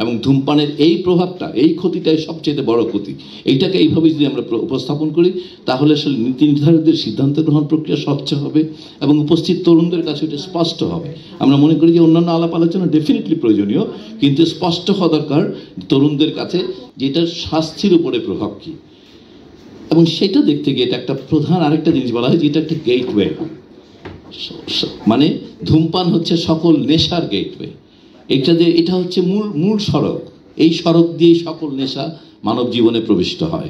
এবং ধূমপানের এই প্রভাবটা, এই ক্ষতিটাই সবচেয়ে বড় ক্ষতি। এইটাকে এইভাবে যদি আমরা উপস্থাপন করি তাহলে আসলে নীতি নির্ধারকদের সিদ্ধান্ত গ্রহণ প্রক্রিয়া স্বচ্ছ হবে এবং উপস্থিত তরুণদের কাছে এটা স্পষ্ট হবে। আমরা মনে করি যে অন্যান্য আলাপ আলোচনা ডেফিনেটলি প্রয়োজনীয়, কিন্তু স্পষ্ট হওয়া দরকার তরুণদের কাছে যে এটার স্বাস্থ্যের উপরে প্রভাব কী। এবং সেটা দেখতে গিয়ে এটা একটা প্রধান আরেকটা জিনিস বলা হয় যে এটা একটা গেটওয়ে, মানে ধূমপান হচ্ছে সকল নেশার গেটওয়ে। এটা হচ্ছে মূল সড়ক, এই সড়ক দিয়ে সকল নেশা মানব জীবনে প্রবিষ্ট হয়।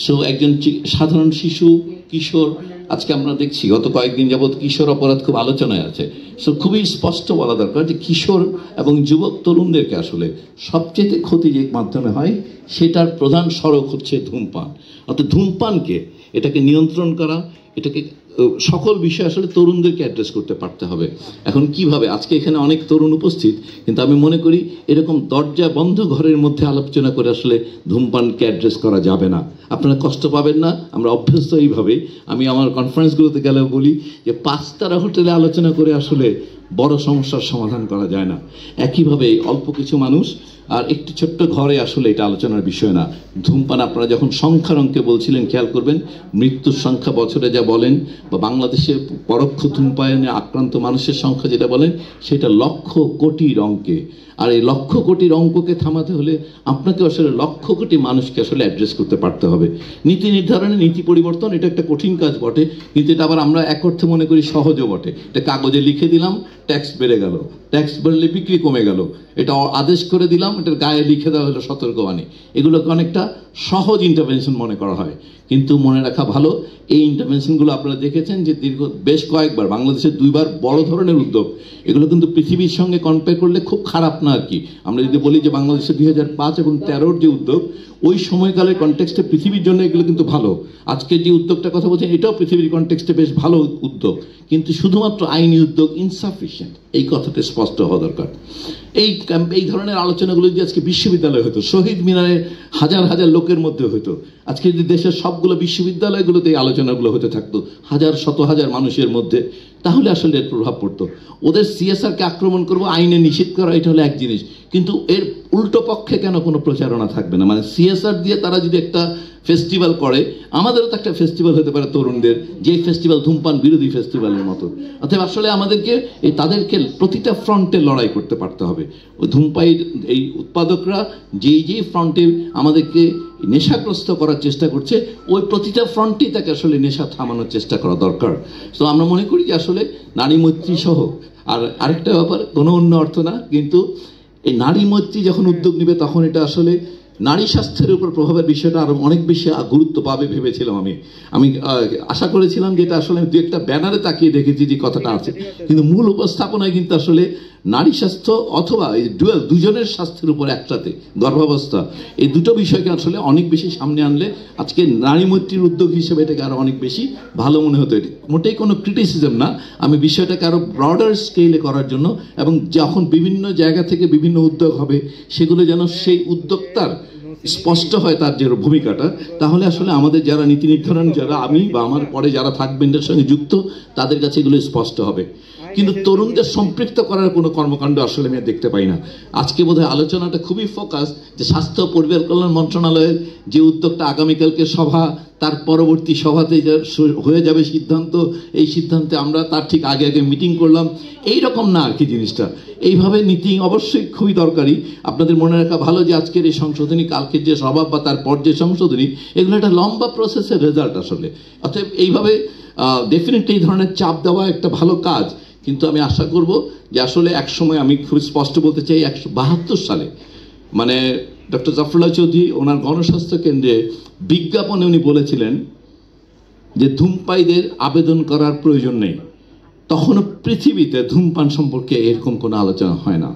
সো একজন সাধারণ শিশু, কিশোর, আজকে আমরা দেখছি গত কয়েকদিন যাবৎ কিশোর অপরাধ খুব আলোচনায় আছে। সো খুবই স্পষ্ট বলা দরকার যে কিশোর এবং যুবক তরুণদেরকে আসলে সবচেয়ে ক্ষতি যে মাধ্যমে হয় সেটার প্রধান সড়ক হচ্ছে ধূমপান। অর্থাৎ ধূমপানকে, এটাকে নিয়ন্ত্রণ করা, এটাকে সকল বিষয় আসলে তরুণদেরকে অ্যাড্রেস করতে পারতে হবে। এখন কিভাবে, আজকে এখানে অনেক তরুণ উপস্থিত, কিন্তু আমি মনে করি এরকম দরজা বন্ধ ঘরের মধ্যে আলোচনা করে আসলে ধূমপানকে অ্যাড্রেস করা যাবে না। আপনারা কষ্ট পাবেন না, আমরা অভ্যস্ত এইভাবে। আমি আমার কনফারেন্সগুলোতে গেলেও বলি যে 5 তারা হোটেলে আলোচনা করে আসলে বড় সমস্যার সমাধান করা যায় না। একইভাবে অল্প কিছু মানুষ আর একটি ছোট্ট ঘরে আসলে এটা আলোচনার বিষয় না। ধূমপান আপনারা যখন সংখ্যার অঙ্কে বলছিলেন, খেয়াল করবেন মৃত্যুর সংখ্যা বছরে যা বলেন বা বাংলাদেশে পরোক্ষ ধূমপানে আক্রান্ত মানুষের সংখ্যা যেটা বলেন সেটা লক্ষ কোটির অঙ্কে। আর এই লক্ষ কোটির অঙ্ককে থামাতে হলে আপনাকে আসলে লক্ষ কোটি মানুষকে আসলে অ্যাড্রেস করতে পারতে হবে। নীতি নির্ধারণে নীতি পরিবর্তন এটা একটা কঠিন কাজ বটে, কিন্তু এটা আবার আমরা এক অর্থে মনে করি সহজও বটে। এটা কাগজে লিখে দিলাম, ট্যাক্স বেড়ে গেল, ট্যাক্স বাড়লে বিক্রি কমে গেল, এটা আদেশ করে দিলাম, এটার গায়ে লিখে দেওয়া হলো সতর্কবাণী। এগুলোকে অনেকটা সহজ ইন্টারভেনশন মনে করা হয়, কিন্তু মনে রাখা ভালো এই ইন্টারভেনশনগুলো আপনারা দেখেছেন যে বেশ কয়েকবার বাংলাদেশের 2বার বড় ধরনের উদ্যোগ, এগুলো কিন্তু পৃথিবীর সঙ্গে কম্পেয়ার করলে খুব খারাপ না আর কি। আমরা যদি বলি যে বাংলাদেশের 2005 এবং 13-র যে উদ্যোগ, ওই সময়কালের কনটেক্সটে পৃথিবীর জন্য এগুলো কিন্তু ভালো। আজকে যে উদ্যোগটার কথা বলছেন এটাও পৃথিবীর কনটেক্সটে বেশ ভালো উদ্যোগ, কিন্তু শুধুমাত্র আইনি উদ্যোগ ইনসাফিসিয়েন্ট, এই কথাটা স্পষ্ট হওয়া দরকার। এই ধরনের আলোচনাগুলো যদি আজকে বিশ্ববিদ্যালয় হতো, শহীদ মিনারে হাজার হাজার লোকের মধ্যে হতো, আজকে যদি দেশের সবগুলো বিশ্ববিদ্যালয়গুলোতে এই আলোচনাগুলো হতে থাকতো শত হাজার মানুষের মধ্যে, তাহলে আসলে এর প্রভাব পড়তো। ওদের সিএসআরকে আক্রমণ করবো, আইনে নিষেধ করা, এটা হলো এক জিনিস, কিন্তু এর উল্টো পক্ষে কেন কোনো প্রচারণা থাকবে না? মানে সিএসআর দিয়ে তারা যদি একটা ফেস্টিভ্যাল করে, আমাদেরও তো একটা ফেস্টিভ্যাল হতে পারে তরুণদের, যে ফেস্টিভ্যাল ধূমপান বিরোধী ফেস্টিভ্যালের মতো। অর্থাৎ আসলে আমাদেরকে তাদেরকে প্রতিটা ফ্রন্টে লড়াই করতে পারতে হবে। ওই ধূমপায়ীর এই উৎপাদকরা যেই ফ্রন্টে আমাদেরকে নেশাগ্রস্ত করার চেষ্টা করছে, ওই প্রতিটা ফ্রন্টেই তাকে আসলে নেশা থামানোর চেষ্টা করা দরকার। তো আমরা মনে করি যে আসলে নারী মৈত্রী সহ, আর আরেকটা ব্যাপার, কোনো অন্য অর্থ না, কিন্তু এই নারী মৈত্রী যখন উদ্যোগ নেবে তখন এটা আসলে নারী স্বাস্থ্যের উপর প্রভাবের বিষয়টা আরো অনেক বেশি গুরুত্ব পাবে ভেবেছিলাম। আমি আশা করেছিলাম যে এটা আসলে দু একটা ব্যানারে তাকিয়ে দেখেছি যে কথাটা আছে, কিন্তু মূল উপস্থাপনায় কিন্তু আসলে নারী স্বাস্থ্য অথবা এই দুজনের স্বাস্থ্যের উপর একসাথে গর্ভাবস্থা, এই দুটো বিষয়কে আসলে অনেক বেশি সামনে আনলে আজকে নারী মৈত্রীর উদ্যোগ হিসেবে এটাকে আরো অনেক বেশি ভালো মনে হতো। মোটেই কোনো ক্রিটিসিজম না, আমি বিষয়টাকে আরো ব্রডার স্কেলে করার জন্য, এবং যখন বিভিন্ন জায়গা থেকে বিভিন্ন উদ্যোগ হবে সেগুলো যেন সেই উদ্যোক্তার স্পষ্ট হয় তার যে ভূমিকাটা, তাহলে আসলে আমাদের যারা নীতি নির্ধারণ, যারা আমি বা আমার পরে যারা থাকবেন এর সঙ্গে যুক্ত, তাদের কাছে এগুলো স্পষ্ট হবে। কিন্তু তরুণদের সম্পৃক্ত করার কোনো কর্মকাণ্ড আসলে আমি দেখতে পাই না। আজকে বোধহয় আলোচনাটা খুবই ফোকাস যে স্বাস্থ্য পরিবার কল্যাণ মন্ত্রণালয়ের যে উদ্যোগটা, আগামীকালকে সভা, তার পরবর্তী সভাতে হয়ে যাবে সিদ্ধান্ত, এই সিদ্ধান্তে আমরা তার ঠিক আগে আগে মিটিং করলাম, এই রকম না আর কি জিনিসটা। এইভাবে নীতি অবশ্যই খুবই দরকারি। আপনাদের মনে রাখা ভালো যে আজকের এই সংশোধনী, কালকের যে সভা বা তারপর যে সংশোধনী, এগুলো একটা লম্বা প্রসেসের রেজাল্ট আসলে। অর্থাৎ এইভাবে ডেফিনেটলি এই ধরনের চাপ দেওয়া একটা ভালো কাজ, কিন্তু আমি আশা করব যে আসলে একসময়, আমি খুব স্পষ্ট বলতে চাই, 1972 সালে মানে ডক্টর জাফরুল্লাহ চৌধুরী ওনার গণস্বাস্থ্য কেন্দ্রে বিজ্ঞাপনে উনি বলেছিলেন যে ধূমপায়ীদের আবেদন করার প্রয়োজন নেই। তখনও পৃথিবীতে ধূমপান সম্পর্কে এরকম কোনো আলোচনা হয় না,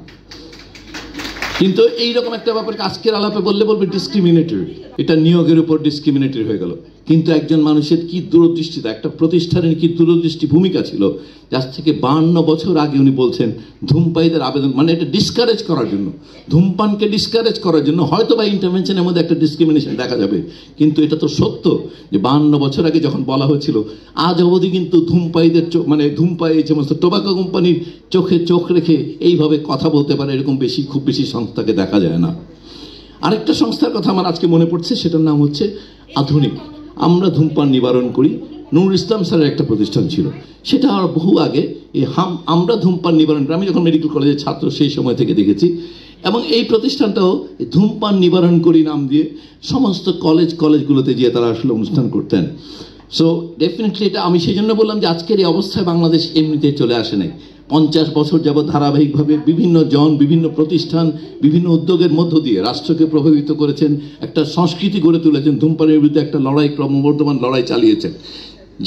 কিন্তু এইরকম একটা ব্যাপারকে আজকের আলাপে বললে বলবে ডিসক্রিমিনেটরি। এটা নিয়োগের উপর ডিসক্রিমিনেটরি হয়ে গেল। কিন্তু একজন মানুষের কি দূরদৃষ্টিতা, একটা প্রতিষ্ঠানের কি দূরদৃষ্টি ভূমিকা ছিল, যার থেকে 52 বছর আগে উনি বলছেন ধূমপায়ীদের আবেদন, মানে এটা ডিসকারেজ করার জন্য, ধূমপানকে ডিসকারেজ করার জন্য হয়তো বা ইন্টারভেনশনের মধ্যে একটা ডিসক্রিমিনেশন দেখা যাবে, কিন্তু এটা তো সত্য যে 52 বছর আগে যখন বলা হয়েছিল, আজ অবধি কিন্তু ধূমপায়ীদের মানে ধূমপায়ী এই সমস্ত টোবাকো কোম্পানির চোখে চোখ রেখে এইভাবে কথা বলতে পারে এরকম খুব বেশি সংস্থাকে দেখা যায় না। আরেকটা সংস্থার কথা আমার আজকে মনে পড়ছে, সেটার নাম হচ্ছে আধুনিক। আমরা ধূমপান নিবারণ করি, নুরুল ইসলাম স্যারের একটা প্রতিষ্ঠান ছিল, সেটা আর বহু আগে এই আমরা ধূমপান নিবারণ করি, আমি যখন মেডিকেল কলেজের ছাত্র সেই সময় থেকে দেখেছি। এবং এই প্রতিষ্ঠানটাও ধূমপান নিবারণ করি নাম দিয়ে সমস্ত কলেজগুলোতে গিয়ে তারা আসলে অনুষ্ঠান করতেন। সো ডেফিনেটলি এটা আমি সেই জন্য বললাম যে আজকের এই অবস্থায় বাংলাদেশ এমনিতে চলে আসে নাই। 50 বছর যাবৎ ধারাবাহিকভাবে বিভিন্ন বিভিন্ন প্রতিষ্ঠান বিভিন্ন উদ্যোগের মধ্য দিয়ে রাষ্ট্রকে প্রভাবিত করেছেন, একটা সংস্কৃতি গড়ে তুলেছেন, ধূমপানের বিরুদ্ধে একটা লড়াই, ক্রমবর্ধমান লড়াই চালিয়েছেন।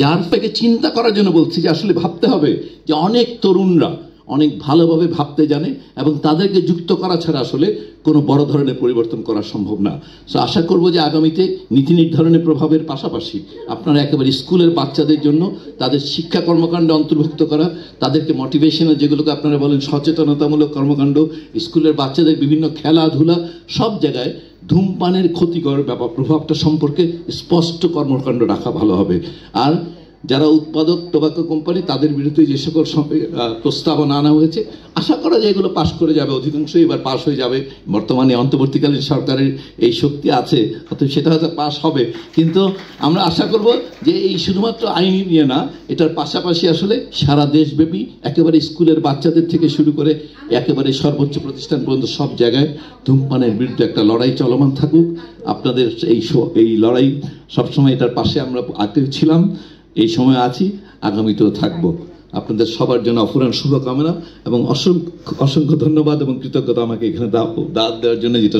যার থেকে চিন্তা করার জন্য বলছি যে আসলে ভাবতে হবে যে অনেক তরুণরা অনেক ভালোভাবে ভাবতে জানে এবং তাদেরকে যুক্ত করা ছাড়া আসলে কোনো বড় ধরনের পরিবর্তন করা সম্ভব না। সো আশা করব যে আগামীতে নীতি নির্ধারণের প্রভাবের পাশাপাশি আপনারা একেবারে স্কুলের বাচ্চাদের জন্য তাদের শিক্ষা কর্মকাণ্ডে অন্তর্ভুক্ত করা, তাদেরকে মোটিভেশনাল যেগুলোকে আপনারা বলেন সচেতনতামূলক কর্মকাণ্ড, স্কুলের বাচ্চাদের বিভিন্ন খেলাধুলা, সব জায়গায় ধূমপানের ক্ষতিকর প্রভাবটা সম্পর্কে স্পষ্ট কর্মকাণ্ড রাখা ভালো হবে। আর যারা উৎপাদক টোবাকো কোম্পানি তাদের বিরুদ্ধে যে সকল প্রস্তাবনা আনা হয়েছে, আশা করা যায় এগুলো পাশ করে যাবে, অধিকাংশই এবার পাশ হয়ে যাবে। বর্তমানে অন্তর্বর্তীকালীন সরকারের এই শক্তি আছে, অতএব সেটা হয়তো পাশ হবে। কিন্তু আমরা আশা করব যে এই শুধুমাত্র আইনি নিয়ে না, এটার পাশাপাশি আসলে সারা দেশব্যাপী একেবারে স্কুলের বাচ্চাদের থেকে শুরু করে একেবারে সর্বোচ্চ প্রতিষ্ঠান পর্যন্ত সব জায়গায় ধূমপানের বিরুদ্ধে একটা লড়াই চলমান থাকুক। আপনাদের এই লড়াই সবসময় এটার পাশে আমরা আগে ছিলাম, এই সময় আছি, আগামীতেও থাকবো। আপনাদের সবার জন্য অফুরান শুভকামনা এবং অসংখ্য ধন্যবাদ এবং কৃতজ্ঞতা আমাকে এখানে দাওয়াত দেওয়ার জন্য, যেটা